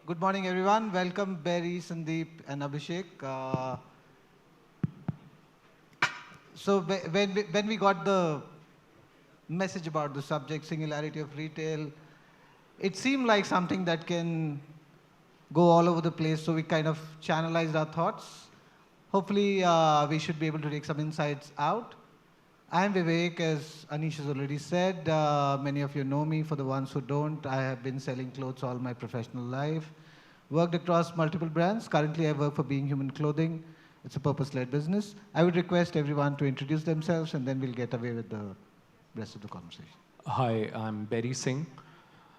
Good morning, everyone. Welcome, Barry, Sandip, and Abhishek. When we got the message about the subject, singularity of retail, it seemed like something that can go all over the place, so we kind of channelized our thoughts. Hopefully, we should be able to take some insights out. I'm Vivek, as Anish has already said. Many of you know me. For the ones who don't, I have been selling clothes all my professional life. Worked across multiple brands. Currently, I work for Being Human Clothing. It's a purpose-led business. I would request everyone to introduce themselves, and then we'll get away with the rest of the conversation. Hi, I'm Barry Singh.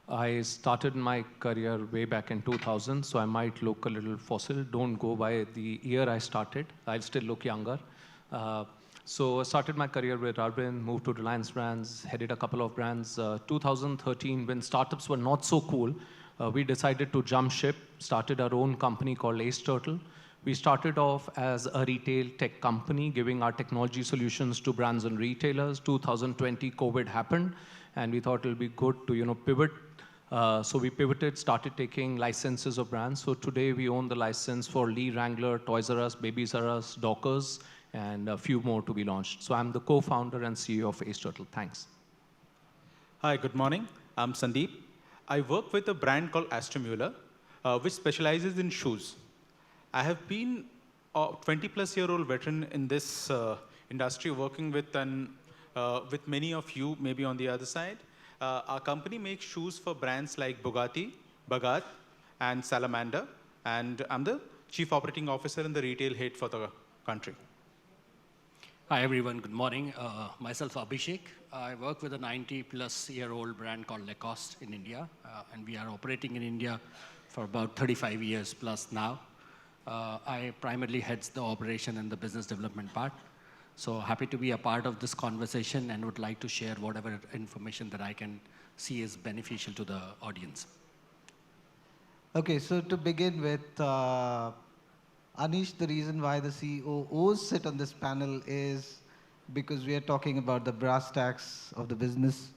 I started my career way back in 2000, so I might look a little fossil. Don't go by the year I started. I'll still look younger. So I started my career with Arvind, moved to Reliance Brands, headed a couple of brands. 2013, when startups were not so cool, we decided to jump ship, started our own company called Ace Turtle. We started off as a retail tech company, giving our technology solutions to brands and retailers. 2020, COVID happened, and we thought it would be good to pivot. So we pivoted, started taking licenses of brands. So today we own the license for Lee Wrangler, Toys R Us, Babies R Us, Dockers, and a few more to be launched. So I'm the co-founder and CEO of Ace Turtle. Thanks. Hi, good morning. I'm Sandip. I work with a brand called Astromueller, which specializes in shoes. I have been a 20-plus-year-old veteran in this industry, working with many of you, maybe on the other side. Our company makes shoes for brands like Bugatti, Bhagat, and Salamander. And I'm the Chief Operating Officer and the retail head for the country. Hi, everyone. Good morning. Myself, Abhishek. I work with a 90-plus-year-old brand called Lacoste in India. And we are operating in India for about 35 years plus now. I primarily heads the operation and the business development part. So happy to be a part of this conversation and would like to share whatever information that I can see is beneficial to the audience. Okay, so to begin with, Anish, the reason why the COOs sit on this panel is because we are talking about the brass tacks of the business.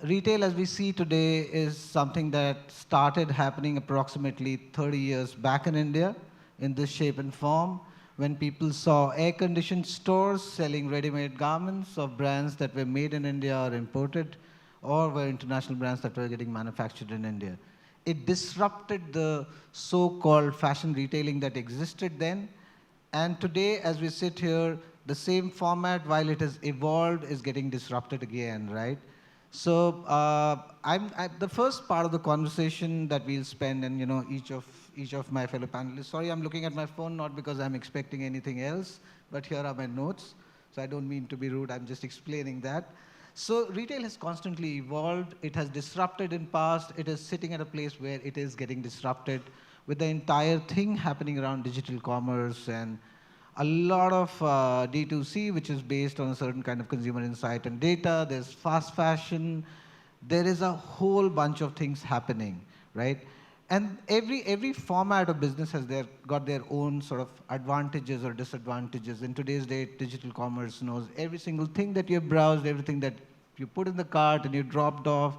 Retail, as we see today, is something that started happening approximately 30 years back in India in this shape and form, when people saw air-conditioned stores selling ready-made garments of brands that were made in India or imported, or were international brands that were getting manufactured in India. It disrupted the so-called fashion retailing that existed then. And today, as we sit here, the same format, while it has evolved, is getting disrupted again, right? So the first part of the conversation that we'll spend, and each of my fellow panelists, sorry, I'm looking at my phone, not because I'm expecting anything else, but here are my notes. So I don't mean to be rude, I'm just explaining that. So retail has constantly evolved. It has disrupted in past. It is sitting at a place where it is getting disrupted with the entire thing happening around digital commerce and a lot of D2C, which is based on a certain kind of consumer insight and data. There's fast fashion. There is a whole bunch of things happening, right? And every format of business has got their own sort of advantages or disadvantages. In today's date, digital commerce knows every single thing that you've browsed, everything that you put in the cart and you dropped off,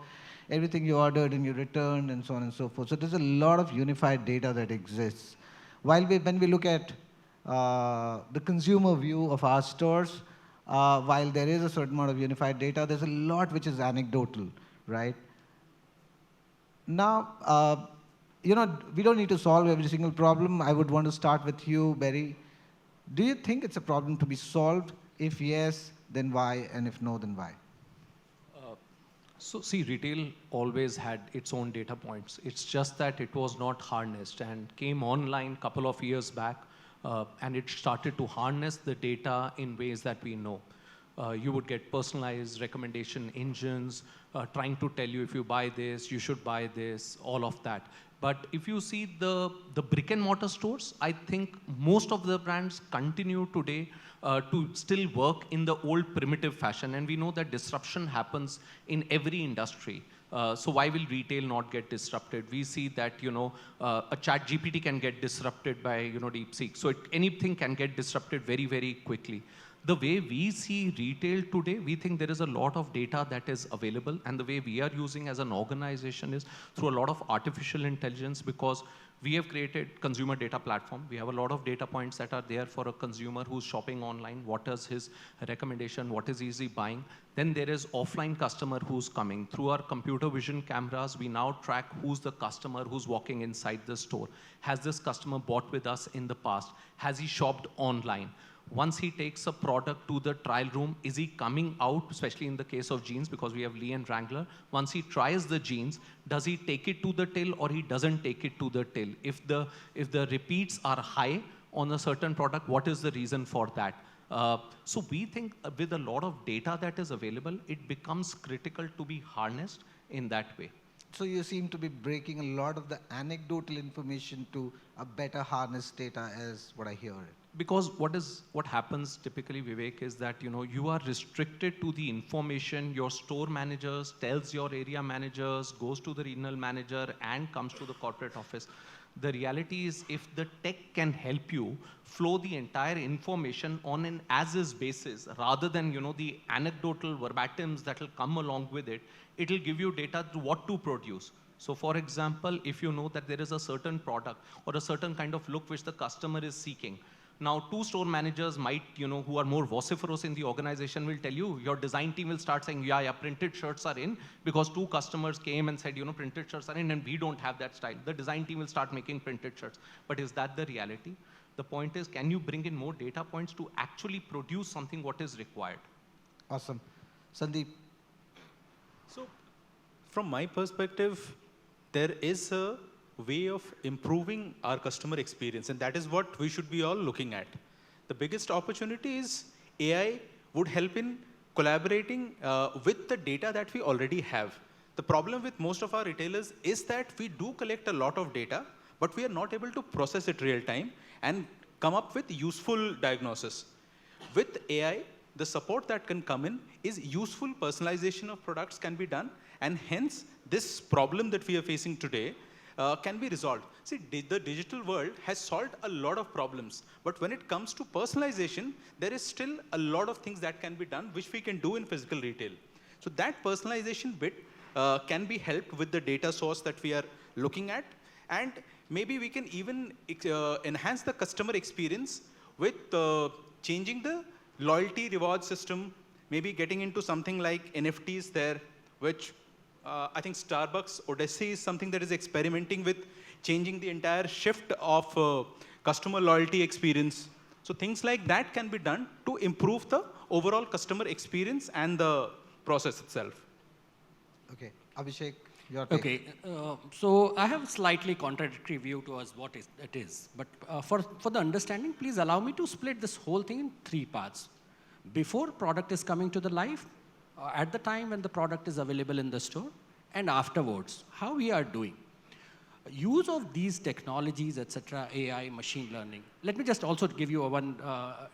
everything you ordered and you returned, and so on and so forth. So there's a lot of unified data that exists. When we look at the consumer view of our stores, while there is a certain amount of unified data, there's a lot which is anecdotal, right? Now, we don't need to solve every single problem. I would want to start with you, Barry. Do you think it's a problem to be solved? If yes, then why? And if no, then why? So see, retail always had its own data points. It's just that it was not harnessed and came online a couple of years back, and it started to harness the data in ways that we know. You would get personalized recommendation engines trying to tell you if you buy this, you should buy this, all of that. But if you see the brick and mortar stores, I think most of the brands continue today to still work in the old primitive fashion. And we know that disruption happens in every industry. So why will retail not get disrupted? We see that, a chat GPT can get disrupted by, DeepSeek. So anything can get disrupted very, very quickly. The way we see retail today, we think there is a lot of data that is available, and the way we are using as an organization is through a lot of artificial intelligence, because we have created consumer data platform. We have a lot of data points that are there for a consumer who's shopping online. What is his recommendation? What is easy buying? Then there is offline customer who's coming. Through our computer vision cameras, we now track who's the customer who's walking inside the store. Has this customer bought with us in the past? Has he shopped online? Once he takes a product to the trial room, is he coming out, especially in the case of jeans, because we have Lee and Wrangler, once he tries the jeans, does he take it to the till or he doesn't take it to the till? If the repeats are high on a certain product, what is the reason for that? So we think with a lot of data that is available, it becomes critical to be harnessed in that way. So you seem to be breaking a lot of the anecdotal information to a better harness data, as what I hear it. Because what happens typically, Vivek, is that you are restricted to the information your store managers tells your area managers, goes to the regional manager, and comes to the corporate office. The reality is, if the tech can help you flow the entire information on an as-is basis, rather than the anecdotal verbatims that will come along with it, it will give you data to what to produce. So for example, if you know that there is a certain product or a certain kind of look which the customer is seeking, now, two store managers might, who are more vociferous in the organization will tell you, your design team will start saying, yeah, printed shirts are in, because two customers came and said, printed shirts are in, and we don't have that style. The design team will start making printed shirts. But is that the reality? The point is, can you bring in more data points to actually produce something what is required? Awesome. Sandip. So, from my perspective, there is a way of improving our customer experience, and that is what we should be all looking at. The biggest opportunity is AI would help in collaborating with the data that we already have. The problem with most of our retailers is that we do collect a lot of data, but we are not able to process it real time and come up with useful diagnosis. With AI, the support that can come in is useful personalization of products can be done, and hence this problem that we are facing today can be resolved. See, the digital world has solved a lot of problems, but when it comes to personalization, there is still a lot of things that can be done which we can do in physical retail. So that personalization bit can be helped with the data source that we are looking at, and maybe we can even enhance the customer experience with changing the loyalty reward system, maybe getting into something like NFTs there, which I think Starbucks Odyssey is something that is experimenting with changing the entire shift of customer loyalty experience. So things like that can be done to improve the overall customer experience and the process itself. Okay, Abhishek, your take. Okay, so I have a slightly contradictory view towards what it is. But for the understanding, please allow me to split this whole thing in three parts. Before product is coming to the life, at the time when the product is available in the store, and afterwards, how we are doing. Use of these technologies, etc., AI, machine learning. Let me just also give you one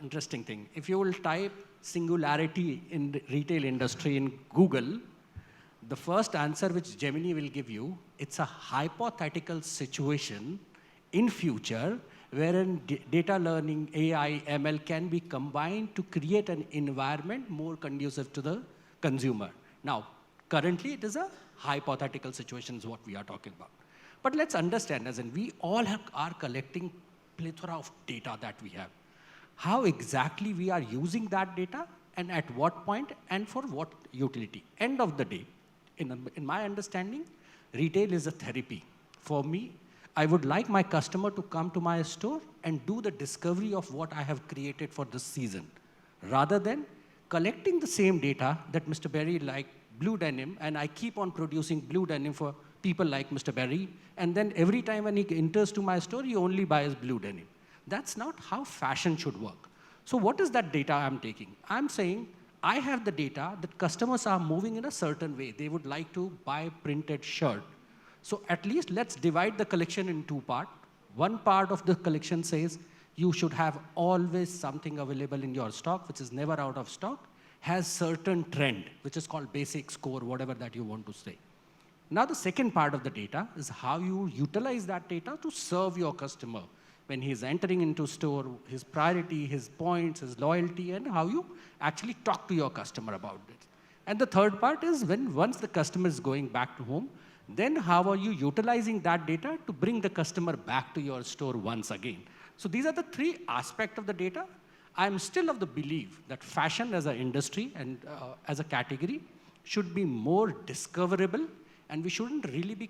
interesting thing. If you will type Singularity in the retail industry in Google, the first answer which Gemini will give you, it's a hypothetical situation in future wherein data learning, AI, ML can be combined to create an environment more conducive to the consumer. Now, currently it is a hypothetical situation is what we are talking about. But let's understand, as in we all are collecting plethora of data that we have. How exactly we are using that data and at what point and for what utility. End of the day, in my understanding, retail is a therapy. For me, I would like my customer to come to my store and do the discovery of what I have created for this season, rather than collecting the same data that Mr. Berry liked blue denim, and I keep on producing blue denim for people like Mr. Berry, and then every time when he enters to my store, he only buys blue denim. That's not how fashion should work. So what is that data I'm taking? I'm saying I have the data that customers are moving in a certain way. They would like to buy printed shirt. So at least let's divide the collection in two parts. One part of the collection says you should have always something available in your stock, which is never out of stock, has certain trend, which is called basic score, whatever that you want to say. Now the second part of the data is how you utilize that data to serve your customer. when he's entering into store, his priority, his points, his loyalty, and how you actually talk to your customer about it. And the third part is when once the customer is going back to home, then how are you utilizing that data to bring the customer back to your store once again? So these are the three aspects of the data. I'm still of the belief that fashion as an industry and as a category should be more discoverable, and we shouldn't really be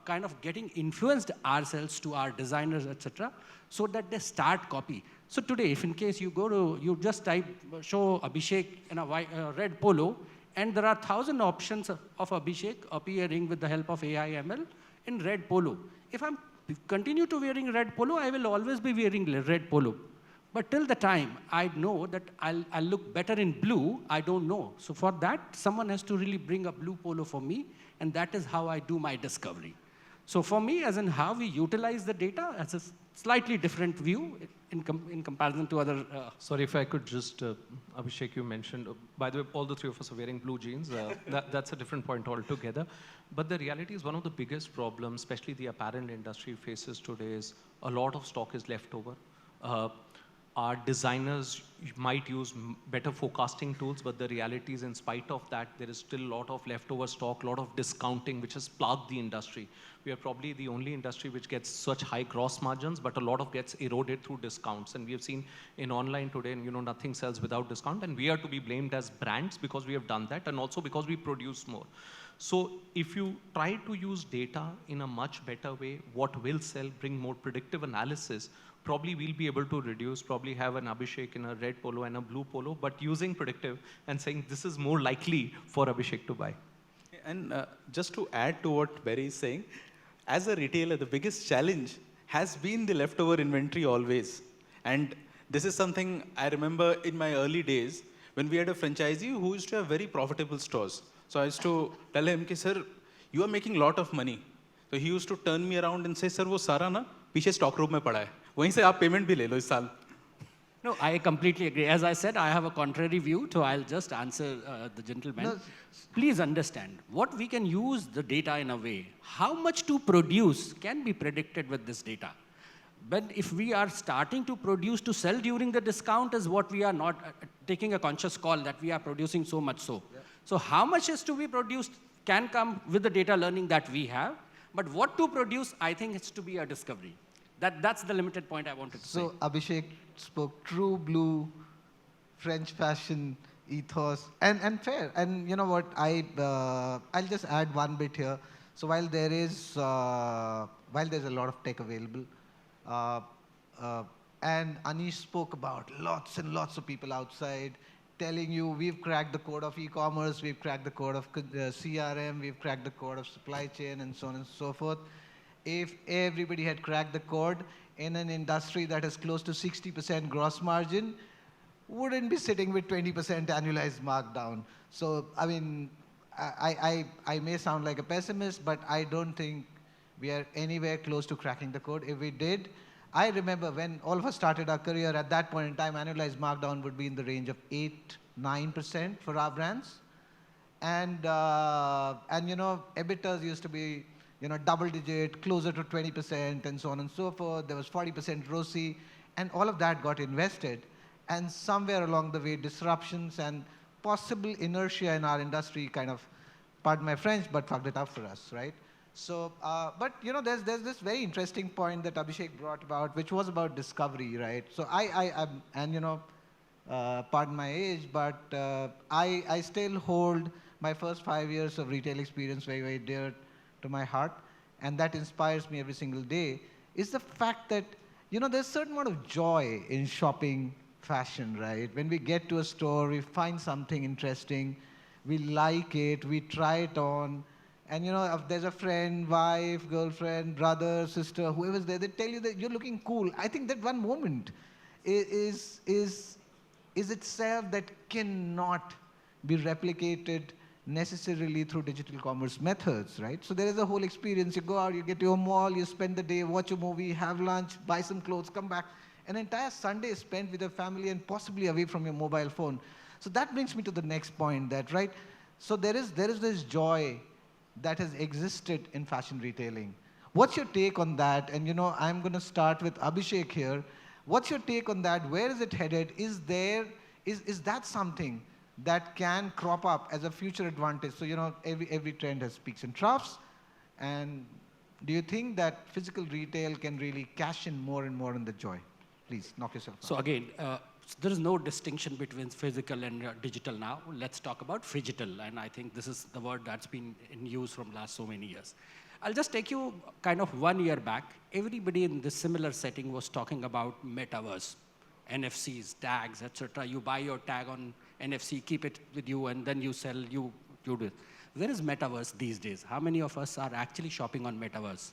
kind of getting influenced ourselves to our designers, etc., so that they start copy. So today, if in case you go to, you just type, show Abhishek in a red polo, and there are 1,000 options of Abhishek appearing with the help of AI ML in red polo. If I continue to wearing red polo, I will always be wearing red polo. But till the time I know that I'll look better in blue, I don't know. So for that, someone has to really bring a blue polo for me, and that is how I do my discovery. So for me, as in how we utilize the data, as a slightly different view in comparison to other. Sorry, if I could just, Abhishek, you mentioned, by the way, all the three of us are wearing blue jeans. That's a different point altogether. But the reality is one of the biggest problems, especially the apparel industry faces today, is a lot of stock is left over. Our designers might use better forecasting tools, but the reality is in spite of that, there is still a lot of leftover stock, a lot of discounting, which has plagued the industry. We are probably the only industry which gets such high gross margins, but a lot of gets eroded through discounts. And we have seen in online today, nothing sells without discount. And we are to be blamed as brands because we have done that, and also because we produce more. So if you try to use data in a much better way, what will sell, bring more predictive analysis, probably we'll be able to reduce, probably have an Abhishek in a red polo and a blue polo, but using predictive and saying this is more likely for Abhishek to buy. And just to add to what Barry is saying, as a retailer, the biggest challenge has been the leftover inventory always. And this is something I remember in my early days when we had a franchisee who used to have very profitable stores. So I used to tell him, sir, you are making a lot of money. So he used to turn me around and say, sir, wo sara na पीछे stock room में पड़ा है. वहीं से आप payment भी ले लो इस साल. No, I completely agree. As I said, I have a contrary view, so I'll just answer the gentleman. No. Please understand, what we can use the data in a way, how much to produce can be predicted with this data. But if we are starting to produce to sell during the discount is what we are not taking a conscious call that we are producing so much so. Yeah. So how much is to be produced can come with the data learning that we have. But what to produce, I think it's to be a discovery. That's the limited point I wanted to say. So Abhishek spoke true blue French fashion ethos and fair. And you know what, I'll just add one bit here. So while there's a lot of tech available, and Anish spoke about lots and lots of people outside telling you we've cracked the code of e-commerce, we've cracked the code of CRM, we've cracked the code of supply chain, and so on and so forth. If everybody had cracked the code in an industry that is close to 60% gross margin, wouldn't be sitting with 20% annualized markdown. So, I mean, I may sound like a pessimist, but I don't think we are anywhere close to cracking the code. If we did, I remember when all of us started our career, at that point in time, annualized markdown would be in the range of 8-9% for our brands. And EBITDAs used to be, double digit, closer to 20%, and so on and so forth. There was 40% ROCE, and all of that got invested. And somewhere along the way, disruptions and possible inertia in our industry kind of, pardon my French, but fucked it up for us, right? So, but there's this very interesting point that Abhishek brought about, which was about discovery, right? So pardon my age, but I still hold my first 5 years of retail experience very, very dear to my heart, and that inspires me every single day, is the fact that, there's a certain amount of joy in shopping fashion, right? When we get to a store, we find something interesting, we like it, we try it on, and if there's a friend, wife, girlfriend, brother, sister, whoever's there, they tell you that you're looking cool. I think that one moment is itself that cannot be replicated necessarily through digital commerce methods, right? So there is a whole experience. You go out, you get to a mall, you spend the day, watch a movie, have lunch, buy some clothes, come back. An entire Sunday is spent with your family and possibly away from your mobile phone. So that brings me to the next point, that, right? So there is this joy that has existed in fashion retailing What's your take on that? And I'm going to start with Abhishek here. What's your take on that? Where is it headed? Is that something that can crop up as a future advantage? So every trend has peaks and troughs. And do you think that physical retail can really cash in more and more on the joy? Please knock yourself out. So again, there is no distinction between physical and digital now. Let's talk about phygital. And I think this is the word that's been in use from last so many years. I'll just take you kind of 1 year back. Everybody in this similar setting was talking about metaverse, NFCs, tags, etc. You buy your tag on NFC, keep it with you, and then you sell, you do it. Where is metaverse these days? How many of us are actually shopping on metaverse?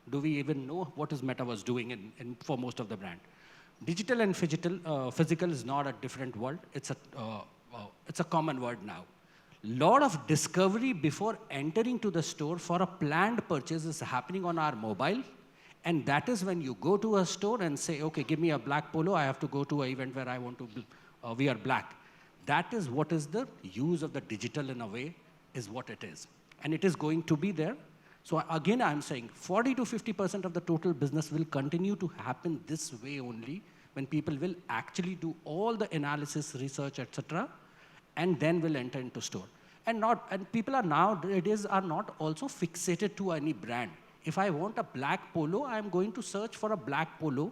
Do we even know what is metaverse doing for most of the brand? Digital and physical is not a different world. It's a common word now. Lot of discovery before entering to the store for a planned purchase is happening on our mobile. And that is when you go to a store and say, okay, give me a black polo. I have to go to an event where I want to wear black. That is what is the use of the digital in a way, is what it is. And it is going to be there. So again, I'm saying 40 to 50% of the total business will continue to happen this way only, when people will actually do all the analysis, research, etc., and then will enter into store. And people are nowadays are not also fixated to any brand. If I want a black polo, I'm going to search for a black polo.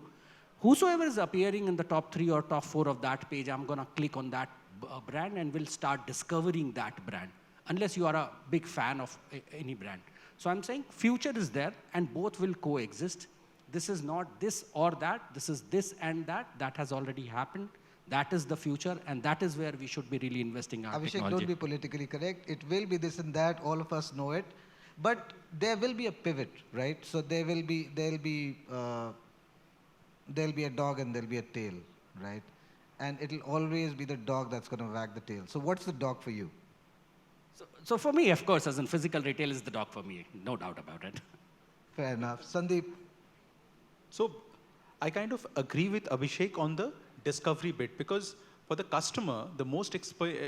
Whosoever is appearing in the top 3 or top 4 of that page, I'm going to click on that brand and will start discovering that brand, unless you are a big fan of any brand. So I'm saying future is there, and both will coexist. This is not this or that. This is this and that. That has already happened. That is the future, and that is where we should be really investing our Abhishek, technology. don't be politically correct. It will be this and that. All of us know it. But there will be a pivot, right? So there'll be a dog and there'll be a tail, right? And it'll always be the dog that's going to wag the tail. So what's the dog for you? So for me, of course, as in physical retail is the dog for me. No doubt about it. Fair enough. Sandip? So I kind of agree with Abhishek on the discovery bit, because for the customer, the most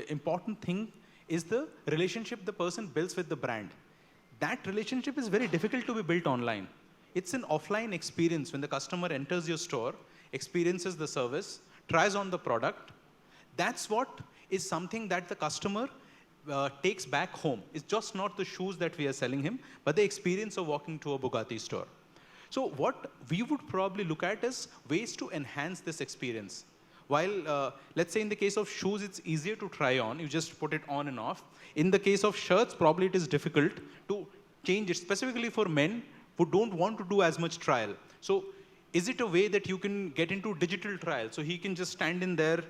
important thing is the relationship the person builds with the brand. That relationship is very difficult to be built online. It's an offline experience when the customer enters your store, experiences the service, tries on the product. That's what is something that the customer takes back home. It's just not the shoes that we are selling him, but the experience of walking to a Bugatti store. So what we would probably look at is ways to enhance this experience. While, let's say in the case of shoes, it's easier to try on. You just put it on and off. In the case of shirts, probably it is difficult to change it, specifically for men who don't want to do as much trial. So is it a way that you can get into digital trial? So he can just stand in there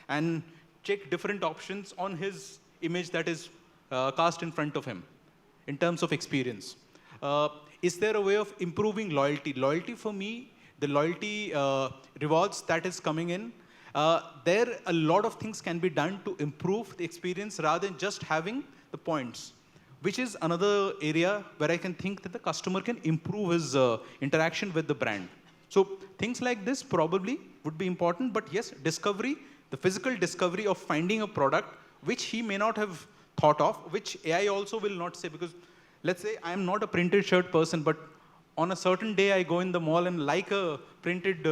and check different options on his image that is cast in front of him in terms of experience. Is there a way of improving loyalty? Loyalty for me, the loyalty rewards that is coming in, there a lot of things can be done to improve the experience rather than just having the points, which is another area where I can think that the customer can improve his interaction with the brand. So things like this probably would be important, but yes, discovery, the physical discovery of finding a product which he may not have thought of, which AI also will not say, because let's say I'm not a printed shirt person, but on a certain day I go in the mall and like a printed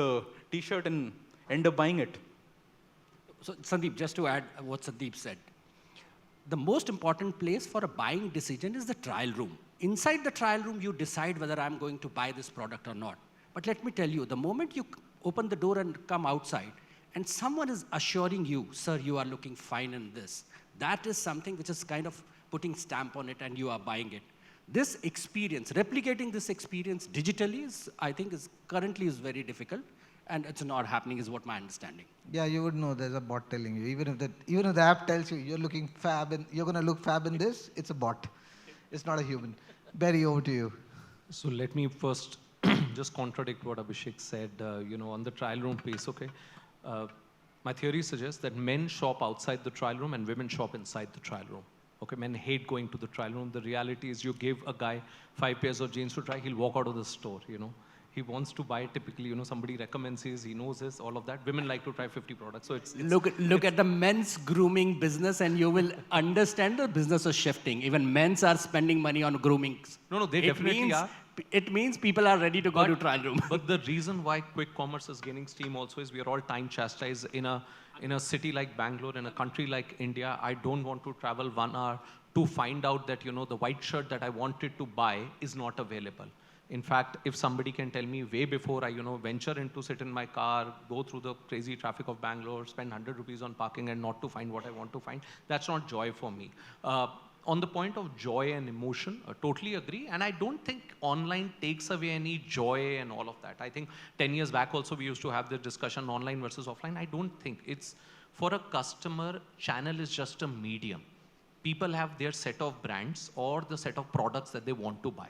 t-shirt and end up buying it. So Sandip, just to add what Sandeep said, the most important place for a buying decision is the trial room. Inside the trial room, you decide whether I'm going to buy this product or not. But let me tell you, the moment you open the door and come outside, and someone is assuring you, sir, you are looking fine in this, that is something which is kind of putting stamp on it and you are buying it. This experience, replicating this experience digitally is, I think, currently is very difficult, and it's not happening is what my understanding. Yeah, you would know there's a bot telling you. Even if the app tells you you're looking fab and you're going to look fab in this, it's a bot. It's not a human. Barry, over to you. So let me first just contradict what Abhishek said, on the trial room piece, okay? My theory suggests that men shop outside the trial room and women shop inside the trial room. Okay, men hate going to the trial room. The reality is you give a guy 5 pairs of jeans to try, he'll walk out of the store, He wants to buy typically, somebody recommends his, he knows this, all of that. Women like to try 50 products. So it's look at the men's grooming business and you will understand the business is shifting. Even men's are spending money on grooming. No, they definitely are. it means people are ready to go to trial room. But the reason why quick commerce is gaining steam also is we are all time chastised in a city like Bangalore, in a country like India. I don't want to travel 1 hour to find out that, the white shirt that I wanted to buy is not available. In fact, if somebody can tell me way before I, venture into sit in my car, go through the crazy traffic of Bangalore, spend 100 rupees on parking and not to find what I want to find, that's not joy for me. On the point of joy and emotion, totally agree. And I don't think online takes away any joy and all of that. I think 10 years back also we used to have this discussion, online versus offline. I don't think it's, for a customer, channel is just a medium. People have their set of brands or the set of products that they want to buy.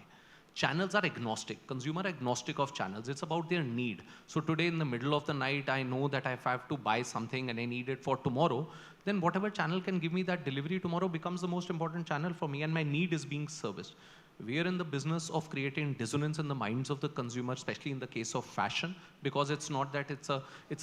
Channels are agnostic, consumer agnostic of channels. It's about their need. So today in the middle of the night, I know that if I have to buy something and I need it for tomorrow, then whatever channel can give me that delivery tomorrow becomes the most important channel for me, and my need is being serviced. We are in the business of creating dissonance in the minds of the consumer, especially in the case of fashion, because it's not that it's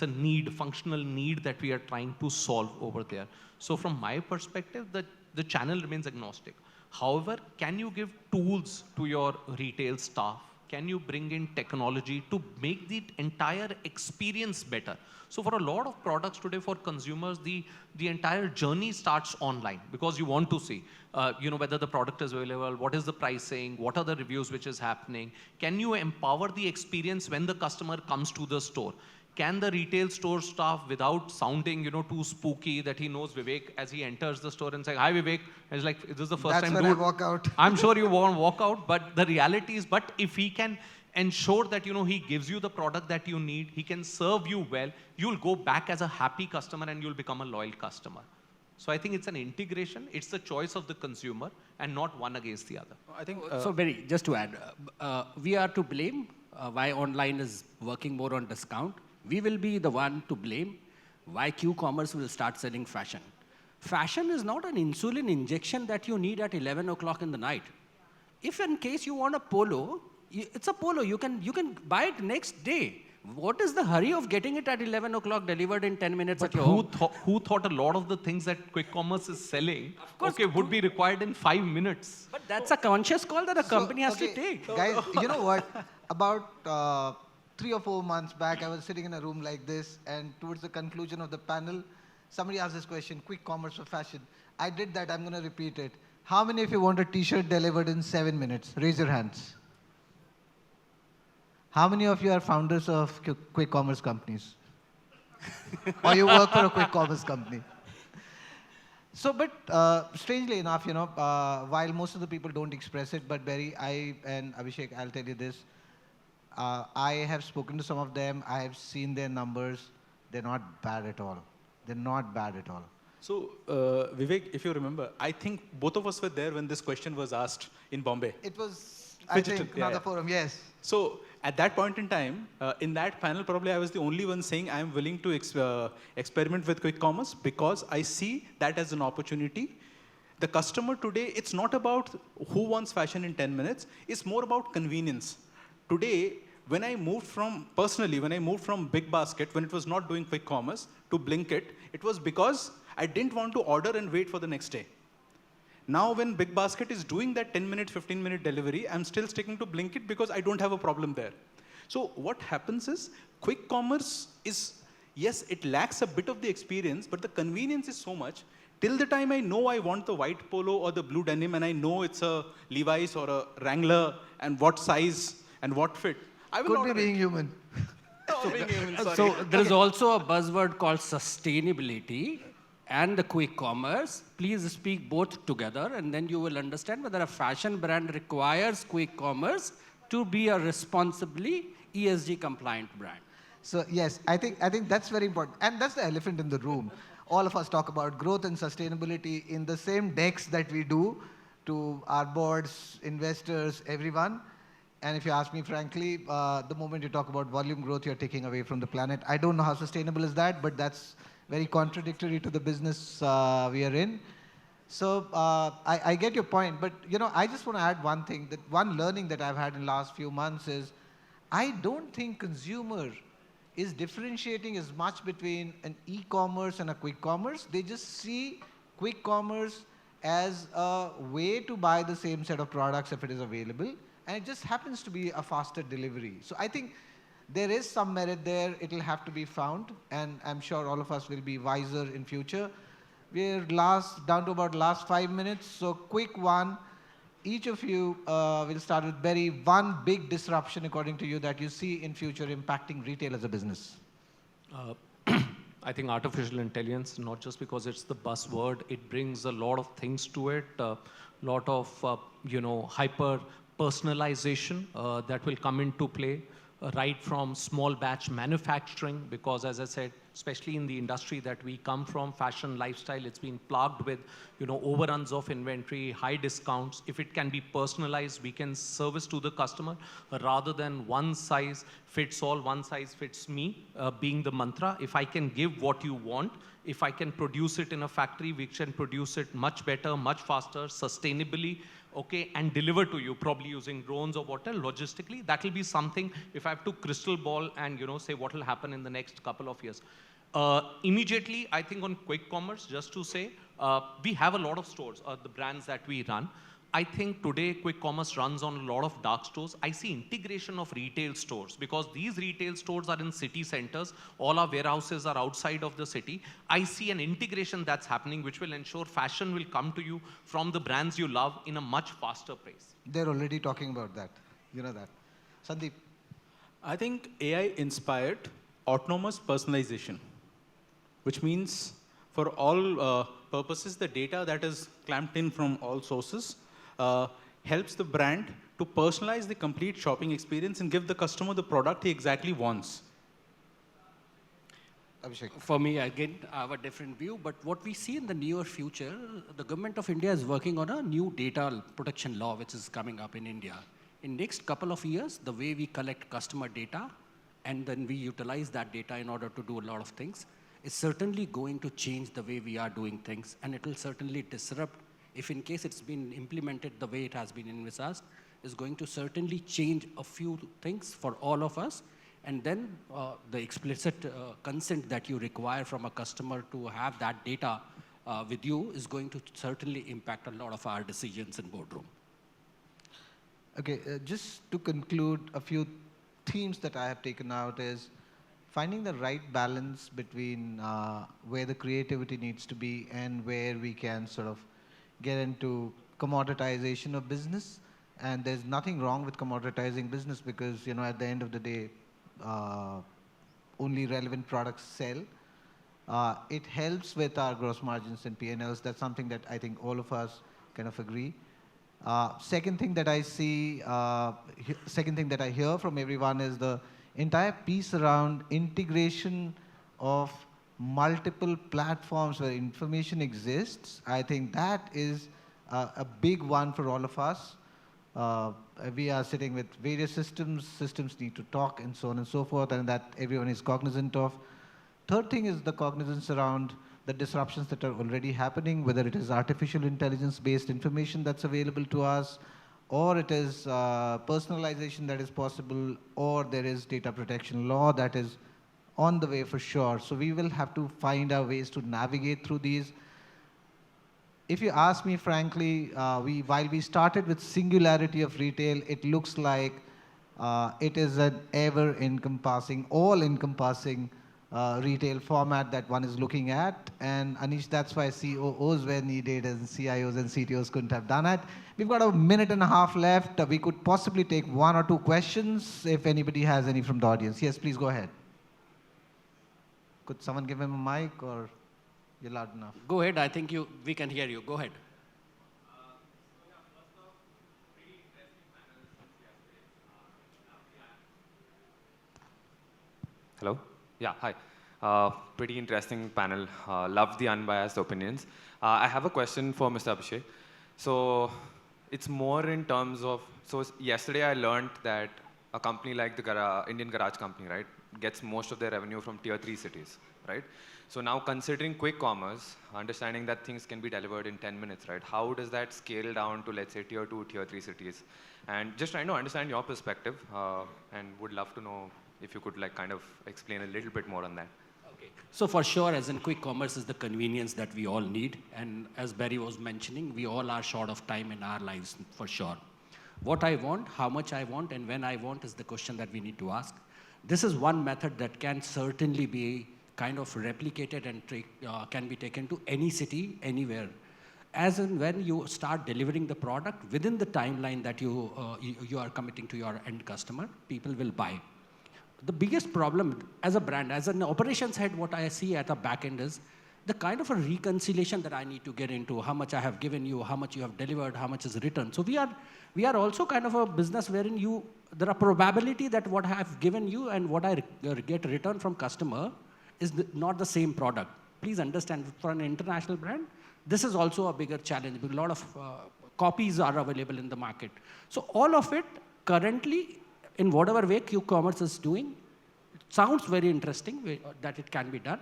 a need, functional need that we are trying to solve over there. So from my perspective, the channel remains agnostic. However, can you give tools to your retail staff? Can you bring in technology to make the entire experience better? So for a lot of products today for consumers, the entire journey starts online because you want to see, whether the product is available, what is the pricing, what are the reviews which is happening. Can you empower the experience when the customer comes to the store? Can the retail store staff, without sounding, too spooky, that he knows Vivek as he enters the store and say, "Hi, Vivek." And he's like, "This is the first time." That's when I walk out. I'm sure you won't walk out, but the reality is, but if he can ensure that, he gives you the product that you need, he can serve you well, you'll go back as a happy customer and you'll become a loyal customer. So I think it's an integration. It's the choice of the consumer and not one against the other. I think. Just to add, we are to blame why online is working more on discount. We will be the one to blame why Q-commerce will start selling fashion. Fashion is not an insulin injection that you need at 11 o'clock in the night. If in case you want a polo, it's a polo. You can buy it next day. What is the hurry of getting it at 11 o'clock delivered in 10 minutes at your home? Who thought a lot of the things that quick commerce is selling would be required in 5 minutes? But that's a conscious call that a company has to take. Guys, you know what? About 3 or 4 months back, I was sitting in a room like this, and towards the conclusion of the panel, somebody asked this question, quick commerce for fashion. I did that, I'm going to repeat it. How many of you want a t-shirt delivered in 7 minutes? Raise your hands. How many of you are founders of quick commerce companies? Or you work for a quick commerce company? So, but strangely enough, while most of the people don't express it, but Barry, I and Abhishek, I'll tell you this. I have spoken to some of them. I have seen their numbers. They're not bad at all. They're not bad at all. So, Vivek, if you remember, I think both of us were there when this question was asked in Bombay. It was, I think, another forum, yes. So, at that point in time, in that panel, probably I was the only one saying I am willing to experiment with quick commerce because I see that as an opportunity. The customer today, it's not about who wants fashion in 10 minutes. It's more about convenience. Today, when I moved from Big Basket, when it was not doing quick commerce, to Blinkit, it was because I didn't want to order and wait for the next day. Now, when Big Basket is doing that 10-minute, 15-minute delivery, I'm still sticking to Blinkit because I don't have a problem there. So what happens is, quick commerce is, yes, it lacks a bit of the experience, but the convenience is so much. Till the time I know I want the white polo or the blue denim, and I know it's a Levi's or a Wrangler, and what size and what fit, I will order it. Could be being human. So there is also a buzzword called sustainability and the quick commerce. Please speak both together, and then you will understand whether a fashion brand requires quick commerce to be a responsibly ESG compliant brand. So yes, I think that's very important. And that's the elephant in the room. All of us talk about growth and sustainability in the same decks that we do to our boards, investors, everyone. And if you ask me frankly, the moment you talk about volume growth, you're taking away from the planet. I don't know how sustainable is that, but that's very contradictory to the business we are in. So I get your point, but I just want to add one thing. That one learning that I've had in the last few months is, I don't think consumer is differentiating as much between an e-commerce and a quick commerce. They just see quick commerce as a way to buy the same set of products if it is available, and it just happens to be a faster delivery. So I think there is some merit there. It'll have to be found, and I'm sure all of us will be wiser in future. We're down to about last 5 minutes, so quick one. Each of you will start with Berry. One big disruption, according to you, that you see in future impacting retail as a business. Uh, I think artificial intelligence, not just because it's the buzzword, it brings a lot of things to it, a lot of, hyper personalization that will come into play, right from small batch manufacturing, because as I said, especially in the industry that we come from, fashion, lifestyle, it's been plagued with, overruns of inventory, high discounts. If it can be personalized, we can service to the customer rather than one size fits all, one size fits me, being the mantra. If I can give what you want, if I can produce it in a factory, we can produce it much better, much faster, sustainably, okay, and deliver to you, probably using drones or whatever, logistically. That will be something, if I have to crystal ball and, say what will happen in the next couple of years. Immediately, I think on quick commerce, just to say, we have a lot of stores, the brands that we run. I think today quick commerce runs on a lot of dark stores. I see integration of retail stores because these retail stores are in city centers. All our warehouses are outside of the city. I see an integration that's happening which will ensure fashion will come to you from the brands you love in a much faster pace. They're already talking about that. You know that. Sandip. I think AI inspired autonomous personalization, which means for all purposes, the data that is clamped in from all sources helps the brand to personalize the complete shopping experience and give the customer the product he exactly wants. Abhishek. For me, again, I have a different view, but what we see in the near future, the government of India is working on a new data protection law, which is coming up in India. In next couple of years, the way we collect customer data and then we utilize that data in order to do a lot of things is certainly going to change the way we are doing things, and it will certainly disrupt. If in case it's been implemented the way it has been envisaged, is going to certainly change a few things for all of us. And then the explicit consent that you require from a customer to have that data with you is going to certainly impact a lot of our decisions in boardroom. Okay, just to conclude, a few themes that I have taken out is finding the right balance between where the creativity needs to be and where we can sort of get into commoditization of business. And there's nothing wrong with commoditizing business because, at the end of the day, only relevant products sell. It helps with our gross margins and P&Ls. That's something that I think all of us kind of agree. Second thing that I see, second thing that I hear from everyone is the entire piece around integration of multiple platforms where information exists. I think that is a big one for all of us. We are sitting with various systems. Systems need to talk and so on and so forth, and that everyone is cognizant of. Third thing is the cognizance around the disruptions that are already happening, whether it is artificial intelligence-based information that's available to us, or it is personalization that is possible, or there is data protection law that is on the way for sure. So we will have to find our ways to navigate through these. If you ask me frankly, while we started with singularity of retail, it looks like it is an ever-encompassing, all-encompassing retail format that one is looking at. And Anish, that's why COOs were needed and CIOs and CTOs couldn't have done it. We've got a minute and a half left. We could possibly take one or two questions if anybody has any from the audience. Yes, please go ahead. Could someone give him a mic or you're loud enough? Go ahead. I think we can hear you. Go ahead. Hello? Yeah, hi. Pretty interesting panel. Loved the unbiased opinions. I have a question for Mr. Abhishek. So it's more in terms of, so yesterday I learned that a company like the Indian Garage Company, right, gets most of their revenue from tier 3 cities, right? So now considering quick commerce, understanding that things can be delivered in 10 minutes, right? How does that scale down to, let's say, tier 2, tier 3 cities? And just trying to understand your perspective and would love to know if you could like kind of explain a little bit more on that. So for sure, as in quick commerce is the convenience that we all need. And as Barry was mentioning, we all are short of time in our lives, for sure. What I want, how much I want, and when I want is the question that we need to ask. This is one method that can certainly be kind of replicated and can be taken to any city, anywhere. As in when you start delivering the product within the timeline that you are committing to your end customer, people will buy. The biggest problem as a brand, as an operations head, what I see at the back end is the kind of a reconciliation that I need to get into, how much I have given you, how much you have delivered, how much is returned. So we are also kind of a business wherein there are probability that what I have given you and what I get returned from customer is not the same product. Please understand, for an international brand, this is also a bigger challenge because a lot of copies are available in the market. So all of it currently, in whatever way Q-commerce is doing, it sounds very interesting that it can be done.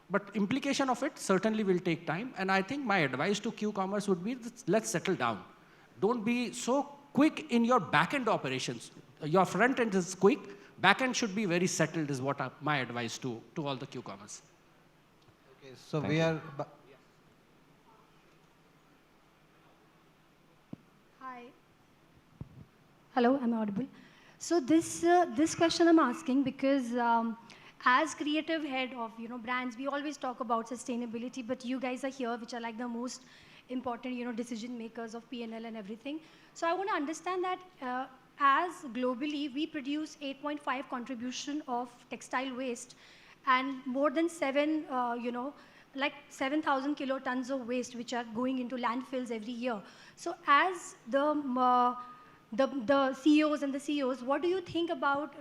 But implication of it certainly will take time. And I think my advice to Q-commerce would be, let's settle down. Don't be so quick in your back-end operations. Your front end is quick. Back-end should be very settled is what my advice to all the Q-commerce. Okay, so Hi. Hello, am I audible? So this question I'm asking because as creative head of brands, we always talk about sustainability, but you guys are here, which are like the most important decision makers of P&L and everything. So I want to understand that as globally we produce 8.5 contribution of textile waste and more than 7,000 kilotons of waste which are going into landfills every year. So as the CEOs and the CEOs, what do you think about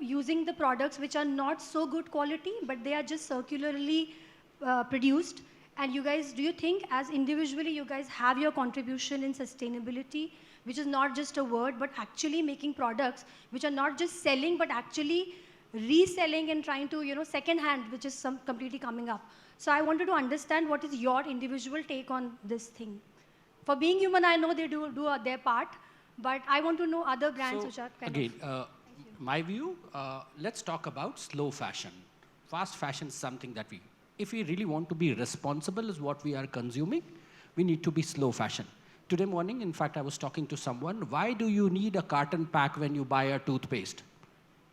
using the products which are not so good quality, but they are just circularly produced? And you guys, do you think as individually you guys have your contribution in sustainability, which is not just a word, but actually making products which are not just selling, but actually reselling and trying to, second hand, which is completely coming up. So I wanted to understand what is your individual take on this thing. For being human, I know they do their part, but I want to know other brands which are kind of... My view, let's talk about slow fashion. Fast fashion is something that if we really want to be responsible is what we are consuming, we need to be slow fashion. Today morning, in fact, I was talking to someone, why do you need a carton pack when you buy a toothpaste?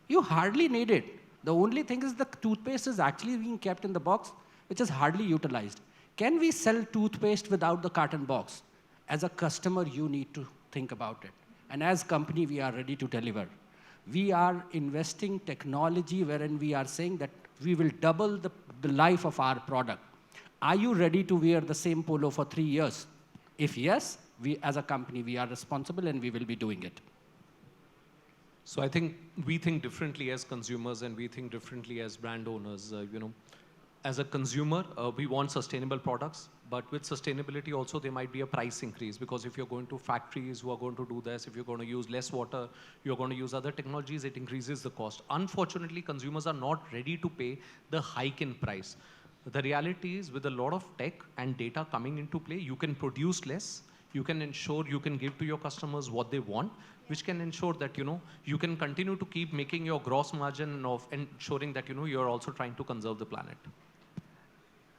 You hardly need it. The only thing is the toothpaste is actually being kept in the box, which is hardly utilized. Can we sell toothpaste without the carton box? As a customer, you need to think about it. And as company, we are ready to deliver. We are investing technology wherein we are saying that we will double the life of our product. Are you ready to wear the same polo for 3 years? If yes, we as a company, we are responsible and we will be doing it. So I think we think differently as consumers and we think differently as brand owners. As a consumer, we want sustainable products, but with sustainability also there might be a price increase because if you're going to factories who are going to do this, if you're going to use less water, you're going to use other technologies, it increases the cost. Unfortunately, consumers are not ready to pay the hike in price. The reality is with a lot of tech and data coming into play, you can produce less, you can ensure you can give to your customers what they want, which can ensure that you can continue to keep making your gross margin of ensuring that you're also trying to conserve the planet.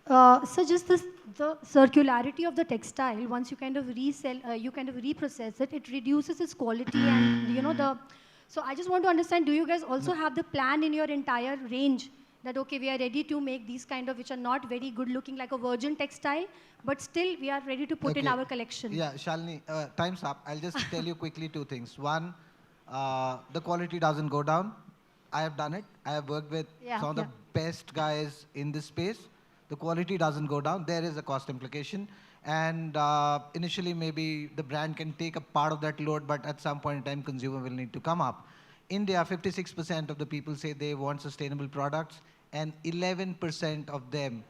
So just the circularity of the textile, once you kind of resell, you kind of reprocess it, it reduces its quality and so I just want to understand, do you guys also have the plan in your entire range that, okay, we are ready to make these kind of, which are not very good looking like a virgin textile, but still we are ready to put in our collection? Yeah, Shalini, time's up. I'll just tell you quickly 2 things. One, the quality doesn't go down. I have done it. I have worked with some of the best guys in this space. The quality doesn't go down. There is a cost implication. And initially, maybe the brand can take a part of that load, but at some point in time, consumer will need to come up. India, 56% of the people say they want sustainable products, and 11% of them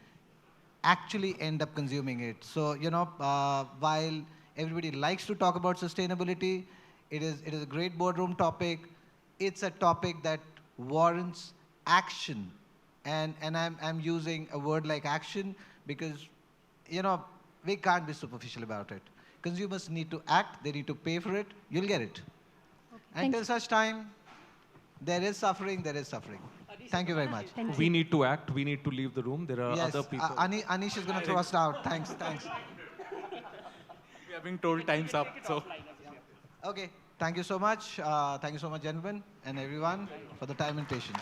actually end up consuming it. So, while everybody likes to talk about sustainability, it is a great boardroom topic. It's a topic that warrants action. And I'm using a word like action because, we can't be superficial about it. Consumers need to act, they need to pay for it, you'll get it. Okay, until such time, there is suffering, there is suffering. Thank you very much. Thank We you. need to act. We need to leave the room. There are Yes, other people. Anish is going to throw us out. Thanks. We are being told time's up. So. Okay. Thank you so much. Thank you so much, gentlemen and everyone, for the time and patience.